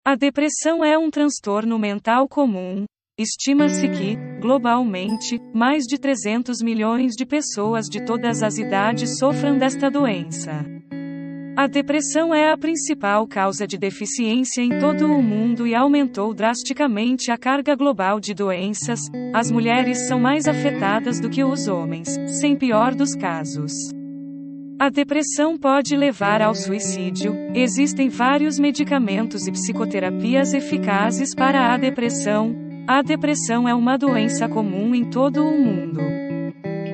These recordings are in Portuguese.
A depressão é um transtorno mental comum. Estima-se que, globalmente, mais de 300 milhões de pessoas de todas as idades sofram desta doença. A depressão é a principal causa de deficiência em todo o mundo e aumentou drasticamente a carga global de doenças. As mulheres são mais afetadas do que os homens, sem pior dos casos. A depressão pode levar ao suicídio. Existem vários medicamentos e psicoterapias eficazes para a depressão. A depressão é uma doença comum em todo o mundo.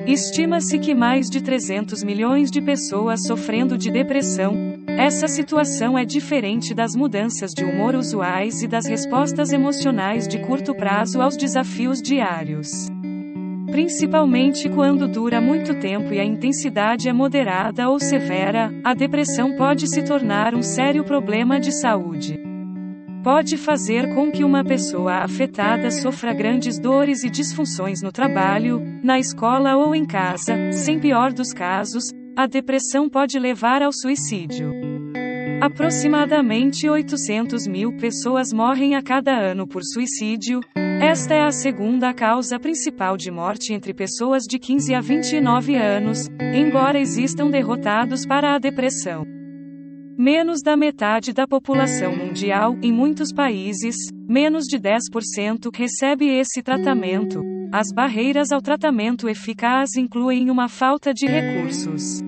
Estima-se que mais de 300 milhões de pessoas sofrendo de depressão. Essa situação é diferente das mudanças de humor usuais e das respostas emocionais de curto prazo aos desafios diários. Principalmente quando dura muito tempo e a intensidade é moderada ou severa, a depressão pode se tornar um sério problema de saúde. Pode fazer com que uma pessoa afetada sofra grandes dores e disfunções no trabalho, na escola ou em casa. Sem pior dos casos, a depressão pode levar ao suicídio. Aproximadamente 800 mil pessoas morrem a cada ano por suicídio. Esta é a segunda causa principal de morte entre pessoas de 15 a 29 anos, embora existam derrotados para a depressão. Menos da metade da população mundial, em muitos países, menos de 10%, recebe esse tratamento. As barreiras ao tratamento eficaz incluem uma falta de recursos,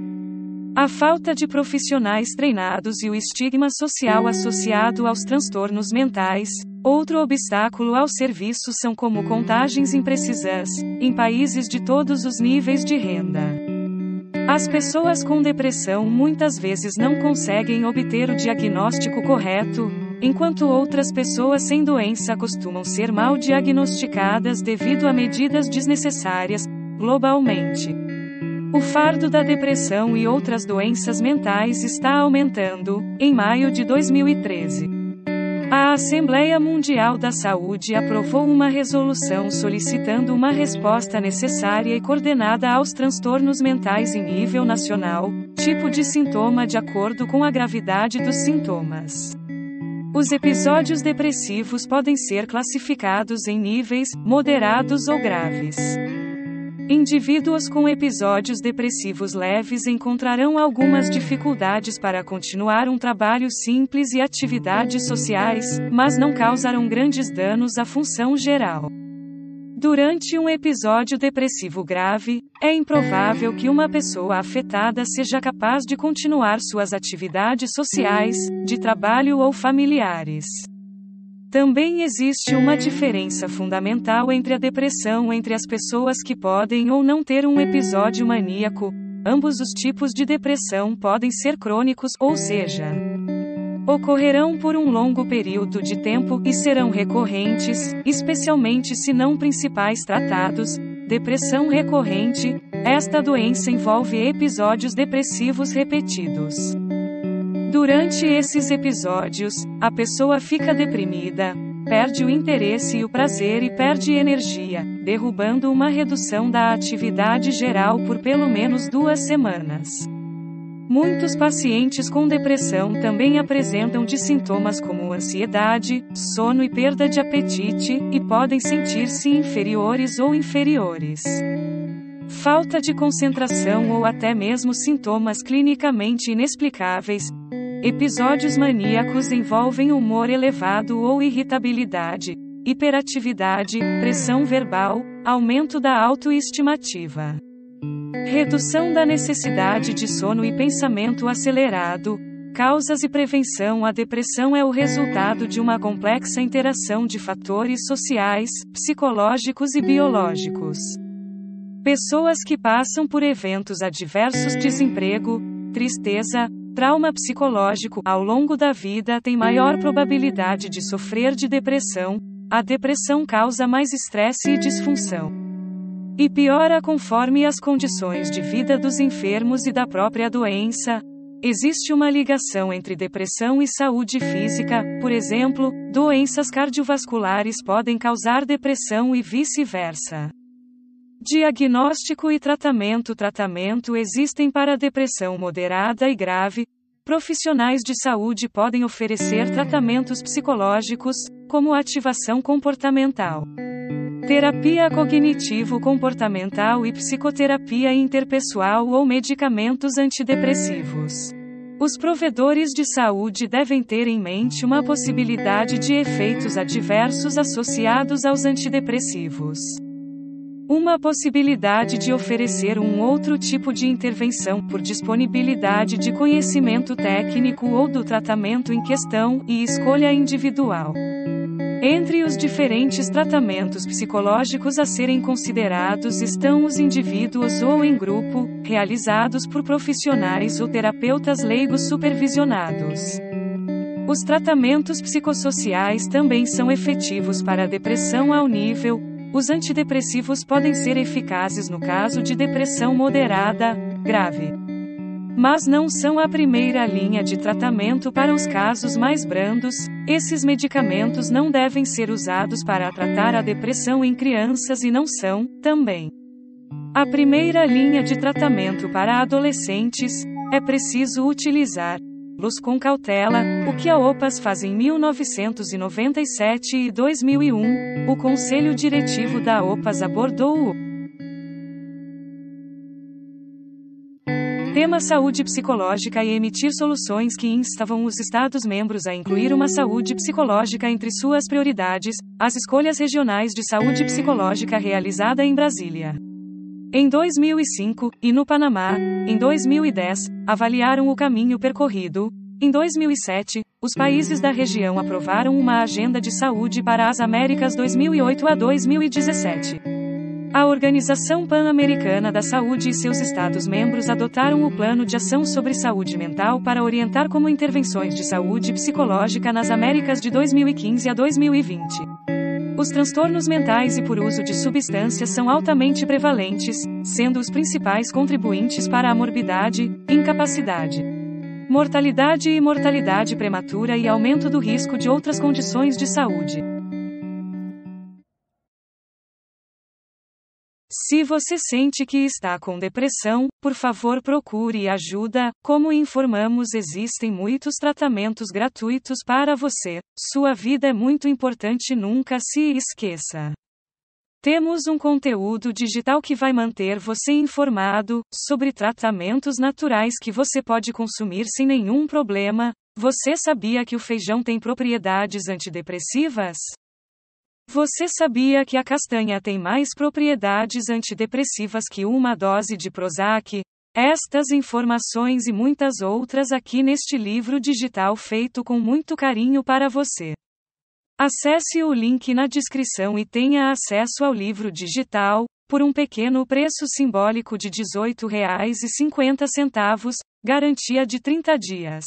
a falta de profissionais treinados e o estigma social associado aos transtornos mentais. Outro obstáculo ao serviço são como contagens imprecisas, em países de todos os níveis de renda. As pessoas com depressão muitas vezes não conseguem obter o diagnóstico correto, enquanto outras pessoas sem doença costumam ser mal diagnosticadas devido a medidas desnecessárias, globalmente. O fardo da depressão e outras doenças mentais está aumentando. Em maio de 2013, a Assembleia Mundial da Saúde aprovou uma resolução solicitando uma resposta necessária e coordenada aos transtornos mentais em nível nacional, tipo de sintoma de acordo com a gravidade dos sintomas. Os episódios depressivos podem ser classificados em níveis moderados ou graves. Indivíduos com episódios depressivos leves encontrarão algumas dificuldades para continuar um trabalho simples e atividades sociais, mas não causarão grandes danos à função geral. Durante um episódio depressivo grave, é improvável que uma pessoa afetada seja capaz de continuar suas atividades sociais, de trabalho ou familiares. Também existe uma diferença fundamental entre a depressão entre as pessoas que podem ou não ter um episódio maníaco. Ambos os tipos de depressão podem ser crônicos, ou seja, ocorrerão por um longo período de tempo e serão recorrentes, especialmente se não principais tratados. Depressão recorrente. Esta doença envolve episódios depressivos repetidos. Durante esses episódios, a pessoa fica deprimida, perde o interesse e o prazer e perde energia, derrubando uma redução da atividade geral por pelo menos 2 semanas. Muitos pacientes com depressão também apresentam de sintomas como ansiedade, sono e perda de apetite, e podem sentir-se inferiores ou inferiores. Falta de concentração ou até mesmo sintomas clinicamente inexplicáveis. Episódios maníacos envolvem humor elevado ou irritabilidade, hiperatividade, pressão verbal, aumento da autoestimativa, redução da necessidade de sono e pensamento acelerado. Causas e prevenção. A depressão é o resultado de uma complexa interação de fatores sociais, psicológicos e biológicos. Pessoas que passam por eventos adversos, desemprego, tristeza, trauma psicológico, ao longo da vida têm maior probabilidade de sofrer de depressão. A depressão causa mais estresse e disfunção, e piora conforme as condições de vida dos enfermos e da própria doença. Existe uma ligação entre depressão e saúde física, por exemplo, doenças cardiovasculares podem causar depressão e vice-versa. Diagnóstico e tratamento. Tratamento existem para depressão moderada e grave. Profissionais de saúde podem oferecer tratamentos psicológicos, como ativação comportamental, terapia cognitivo-comportamental e psicoterapia interpessoal ou medicamentos antidepressivos. Os provedores de saúde devem ter em mente uma possibilidade de efeitos adversos associados aos antidepressivos. Uma possibilidade de oferecer um outro tipo de intervenção por disponibilidade de conhecimento técnico ou do tratamento em questão e escolha individual. Entre os diferentes tratamentos psicológicos a serem considerados estão os indivíduos ou em grupo, realizados por profissionais ou terapeutas leigos supervisionados. Os tratamentos psicossociais também são efetivos para a depressão ao nível. Os antidepressivos podem ser eficazes no caso de depressão moderada, grave. Mas não são a primeira linha de tratamento para os casos mais brandos. Esses medicamentos não devem ser usados para tratar a depressão em crianças e não são, também, a primeira linha de tratamento para adolescentes. É preciso utilizá-los com cautela, o que a OPAS faz em 1997 e 2001. O Conselho Diretivo da OPAS abordou o tema saúde psicológica e emitir soluções que instavam os Estados-membros a incluir uma saúde psicológica entre suas prioridades, as escolhas regionais de saúde psicológica realizada em Brasília em 2005, e no Panamá, em 2010, avaliaram o caminho percorrido. Em 2007, os países da região aprovaram uma agenda de saúde para as Américas 2008 a 2017. A Organização Pan-Americana da Saúde e seus Estados-membros adotaram o Plano de Ação sobre Saúde Mental para orientar como intervenções de saúde psicológica nas Américas de 2015 a 2020. Os transtornos mentais e por uso de substâncias são altamente prevalentes, sendo os principais contribuintes para a morbidade, incapacidade, mortalidade e mortalidade prematura e aumento do risco de outras condições de saúde. Se você sente que está com depressão, por favor procure ajuda. Como informamos, existem muitos tratamentos gratuitos para você. Sua vida é muito importante, nunca se esqueça. Temos um conteúdo digital que vai manter você informado sobre tratamentos naturais que você pode consumir sem nenhum problema. Você sabia que o feijão tem propriedades antidepressivas? Você sabia que a castanha tem mais propriedades antidepressivas que uma dose de Prozac? Estas informações e muitas outras aqui neste livro digital feito com muito carinho para você. Acesse o link na descrição e tenha acesso ao livro digital, por um pequeno preço simbólico de R$ 18,50, garantia de 30 dias.